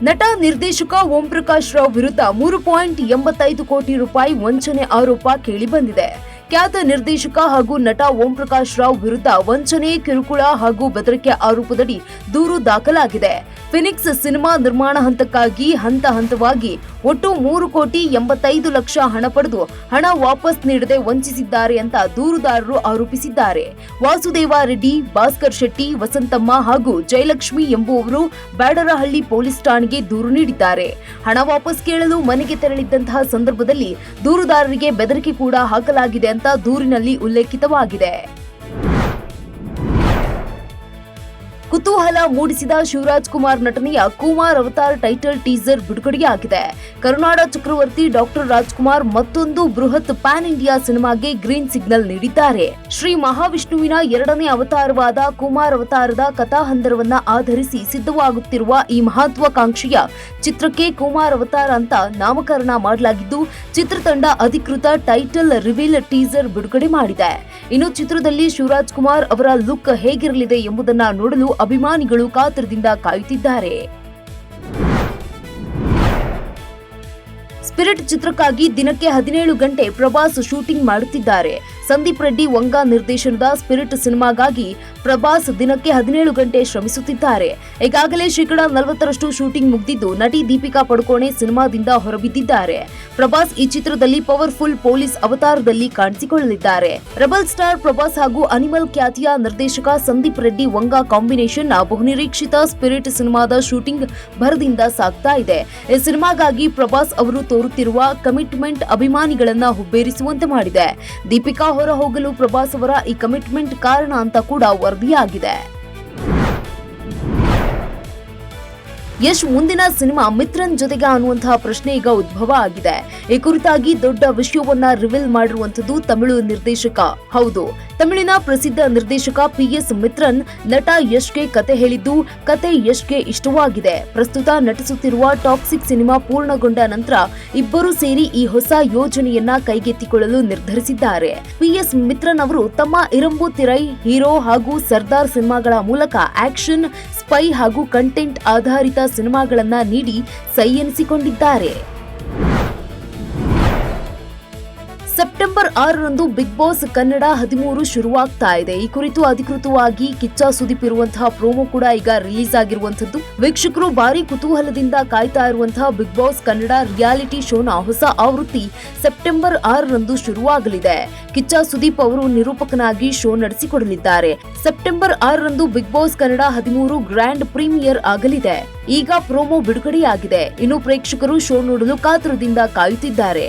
ನಟ ನಿರ್ದೇಶಕ ಓಂ ಪ್ರಕಾಶ್ ರಾವ್ ವಿರುದ್ಧ 3.85 ಕೋಟಿ ರೂಪಾಯಿ ವಂಚನೆ ಆರೋಪ ಕೇಳಿಬಂದಿದೆ. ಖ್ಯಾತ ನಿರ್ದೇಶಕ ಹಾಗೂ ನಟ ಓಂ ಪ್ರಕಾಶ್ ರಾವ್ ವಿರುದ್ಧ ವಂಚನೆ, ಕಿರುಕುಳ ಹಾಗೂ ಬೆದರಿಕೆ ಆರೋಪದಡಿ ದೂರು ದಾಖಲಾಗಿದೆ. ಫಿನಿಕ್ಸ್ ಸಿನಿಮಾ ನಿರ್ಮಾಣ ಹಂತಕ್ಕಾಗಿ ಹಂತವಾಗಿ ಒಟ್ಟು 3.85 ಕೋಟಿ ಹಣ ಪಡೆದು ಹಣ ವಾಪಸ್ ನೀಡದೆ ವಂಚಿಸಿದ್ದಾರೆ ಅಂತ ದೂರುದಾರರು ಆರೋಪಿಸಿದ್ದಾರೆ. ವಾಸುದೇವ ರೆಡ್ಡಿ, ಭಾಸ್ಕರ್ ಶೆಟ್ಟಿ, ವಸಂತಮ್ಮ ಹಾಗೂ ಜಯಲಕ್ಷ್ಮಿ ಎಂಬುವವರು ಬ್ಯಾಡರಹಳ್ಳಿ ಪೊಲೀಸ್ ಠಾಣೆಗೆ ದೂರು ನೀಡಿದ್ದಾರೆ. ಹಣ ವಾಪಸ್ ಕೇಳಲು ಮನೆಗೆ ತೆರಳಿದ್ದಂತಹ ಸಂದರ್ಭದಲ್ಲಿ ದೂರುದಾರರಿಗೆ ಬೆದರಿಕೆ ಕೂಡ ಹಾಕಲಾಗಿದೆ ಅಂತ ದೂರಿನಲ್ಲಿ ಉಲ್ಲೇಖಿತವಾಗಿದೆ. ಕುತೂಹಲ ಮೂಡಿಸಿದ ಶಿವರಾಜ್ ಕುಮಾರ್ ನಟನೆಯ ಕುಮಾರ್ ಅವತಾರ್ ಟೈಟಲ್ ಟೀಸರ್ ಬಿಡುಗಡೆಯಾಗಿದೆ. ಕರುನಾಡ ಚಕ್ರವರ್ತಿ ಡಾಕ್ಟರ್ ರಾಜ್ಕುಮಾರ್ ಮತ್ತೊಂದು ಬೃಹತ್ ಪ್ಯಾನ್ ಇಂಡಿಯಾ ಸಿನಿಮಾಗೆ ಗ್ರೀನ್ ಸಿಗ್ನಲ್ ನೀಡಿದ್ದಾರೆ. ಶ್ರೀ ಮಹಾವಿಷ್ಣುವಿನ 2ನೇ ಅವತಾರವಾದ ಕುಮಾರ್ ಅವತಾರದ ಕಥಾಹಂದರವನ್ನ ಆಧರಿಸಿ ಸಿದ್ಧವಾಗುತ್ತಿರುವ ಈ ಮಹತ್ವಾಕಾಂಕ್ಷೆಯ ಚಿತ್ರಕ್ಕೆ ಕುಮಾರ್ ಅವತಾರ ಅಂತ ನಾಮಕರಣ ಮಾಡಲಾಗಿದ್ದು, ಚಿತ್ರತಂಡ ಅಧಿಕೃತ ಟೈಟಲ್ ರಿವೀಲ್ ಟೀಸರ್ ಬಿಡುಗಡೆ ಮಾಡಿದೆ. ಇನ್ನು ಚಿತ್ರದಲ್ಲಿ ಶಿವರಾಜ್ ಕುಮಾರ್ ಅವರ ಲುಕ್ ಹೇಗಿರಲಿದೆ ಎಂಬುದನ್ನು ನೋಡಲು ಅಭಿಮಾನಿಗಳು ಕಾತರದಿಂದ ಕಾಯುತ್ತಿದ್ದಾರೆ. ಸ್ಪಿರಿಟ್ ಚಿತ್ರಕ್ಕಾಗಿ ದಿನಕ್ಕೆ 17 ಗಂಟೆ ಪ್ರಭಾಸ್ ಶೂಟಿಂಗ್ ಮಾಡುತ್ತಿದ್ದಾರೆ. ಸಂದೀಪ್ ರೆಡ್ಡಿ ವಂಗ ನಿರ್ದೇಶನದ ಸ್ಪಿರಿಟ್ ಸಿನಿಮಾಗಾಗಿ ಪ್ರಭಾಸ್ ದಿನಕ್ಕೆ 17 ಗಂಟೆ ಶ್ರಮಿಸುತ್ತಿದ್ದಾರೆ. ಈಗಾಗಲೇ 40% ಶೂಟಿಂಗ್ ಮುಗಿದಿದ್ದು, ನಟಿ ದೀಪಿಕಾ ಪಡುಕೋಣೆ ಸಿನಿಮಾದಿಂದ ಹೊರಬಿದ್ದಿದ್ದಾರೆ. ಪ್ರಭಾಸ್ ಈ ಚಿತ್ರದಲ್ಲಿ ಪವರ್ಫುಲ್ ಪೊಲೀಸ್ ಅವತಾರದಲ್ಲಿ ಕಾಣಿಸಿಕೊಳ್ಳಲಿದ್ದಾರೆ. ರೆಬಲ್ ಸ್ಟಾರ್ ಪ್ರಭಾಸ್ ಹಾಗೂ ಅನಿಮಲ್ ಖ್ಯಾತಿಯ ನಿರ್ದೇಶಕ ಸಂದೀಪ್ ರೆಡ್ಡಿ ವಂಗ ಕಾಂಬಿನೇಷನ್ ಬಹುನಿರೀಕ್ಷಿತ ಸ್ಪಿರಿಟ್ ಸಿನಿಮಾದ ಶೂಟಿಂಗ್ ಭರದಿಂದ ಸಾಗ್ತಾ ಇದೆ. ಈ ಸಿನಿಮಾಗಾಗಿ ಪ್ರಭಾಸ್ ಅವರು ತೋರುತ್ತಿರುವ ಕಮಿಟ್ಮೆಂಟ್ ಅಭಿಮಾನಿಗಳನ್ನ ಹುಬ್ಬೇರಿಸುವಂತೆ ಮಾಡಿದೆ. ದೀಪಿಕಾ ಹೊರ ಹೋಗಲು ಪ್ರಭಾಸ್ ಅವರ ಈ ಕಮಿಟ್ಮೆಂಟ್ ಕಾರಣ ಅಂತ ಕೂಡ ವರದಿಯಾಗಿದೆ. ಯಶ್ ಮುಂದಿನ ಸಿನಿಮಾ ಮಿತ್ರನ್ ಜೊತೆಗೆ ಅನ್ನುವಂತಹ ಪ್ರಶ್ನೆ ಈಗ ಉದ್ಭವ ಆಗಿದೆ. ಈ ಕುರಿತಾಗಿ ದೊಡ್ಡ ವಿಷಯವನ್ನ ರಿವೀಲ್ ಮಾಡಿರುವಂತದ್ದು ತಮಿಳು ನಿರ್ದೇಶಕ. ಹೌದು, ತಮಿಳಿನ ಪ್ರಸಿದ್ಧ ನಿರ್ದೇಶಕ PS ಮಿತ್ರನ್ ನಟ ಯಶ್ಗೆ ಕತೆ ಹೇಳಿದ್ದು, ಕತೆ ಯಶ್ಗೆ ಇಷ್ಟವಾಗಿದೆ. ಪ್ರಸ್ತುತ ನಟಿಸುತ್ತಿರುವ ಟಾಕ್ಸಿಕ್ ಸಿನಿಮಾ ಪೂರ್ಣಗೊಂಡ ನಂತರ ಇಬ್ಬರು ಸೇರಿ ಈ ಹೊಸ ಯೋಜನೆಯನ್ನ ಕೈಗೆತ್ತಿಕೊಳ್ಳಲು ನಿರ್ಧರಿಸಿದ್ದಾರೆ. PS ಮಿತ್ರನ್ ಅವರು ತಮ್ಮ ಇರಂಬು ತಿರೈ, ಹೀರೋ ಹಾಗೂ ಸರ್ದಾರ್ ಸಿನಿಮಾಗಳ ಮೂಲಕ ಆಕ್ಷನ್, ಸ್ಪೈ ಹಾಗೂ ಕಂಟೆಂಟ್ ಆಧಾರಿತ ಸಿನಿಮಾಗಳನ್ನ ನೀಡಿ ಸೈ ಎನಿಸಿಕೊಂಡಿದ್ದಾರೆ. ಸೆಪ್ಟೆಂಬರ್ 6ರಂದು ಬಿಗ್ ಬಾಸ್ ಕನ್ನಡ 13 ಶುರುವಾಗ್ತಾ ಇದೆ. ಈ ಕುರಿತು ಅಧಿಕೃತವಾಗಿ ಕಿಚ್ಚ ಸುದೀಪ್ ಇರುವಂತಹ ಪ್ರೋಮೋ ಕೂಡ ಈಗ ರಿಲೀಸ್ ಆಗಿರುವಂತದ್ದು. ವೀಕ್ಷಕರು ಭಾರಿ ಕುತೂಹಲದಿಂದ ಕಾಯ್ತಾ ಇರುವಂತಹ ಬಿಗ್ ಬಾಸ್ ಕನ್ನಡ ರಿಯಾಲಿಟಿ ಶೋನ ಹೊಸ ಆವೃತ್ತಿ ಸೆಪ್ಟೆಂಬರ್ 6ರಂದು ಶುರುವಾಗಲಿದೆ. ಕಿಚ್ಚ ಸುದೀಪ್ ಅವರು ನಿರೂಪಕನಾಗಿ ಶೋ ನಡೆಸಿಕೊಡಲಿದ್ದಾರೆ. ಸೆಪ್ಟೆಂಬರ್ 6ರಂದು big boss Kannada 13 grand premiere ಆಗಲಿದೆ. ಈಗ ಪ್ರೋಮೋ ಬಿಡುಗಡೆಯಾಗಿದೆ. ಇನ್ನು ಪ್ರೇಕ್ಷಕರು ಶೋ ನೋಡಲು ಕಾತರದಿಂದ ಕಾಯುತ್ತಿದ್ದಾರೆ.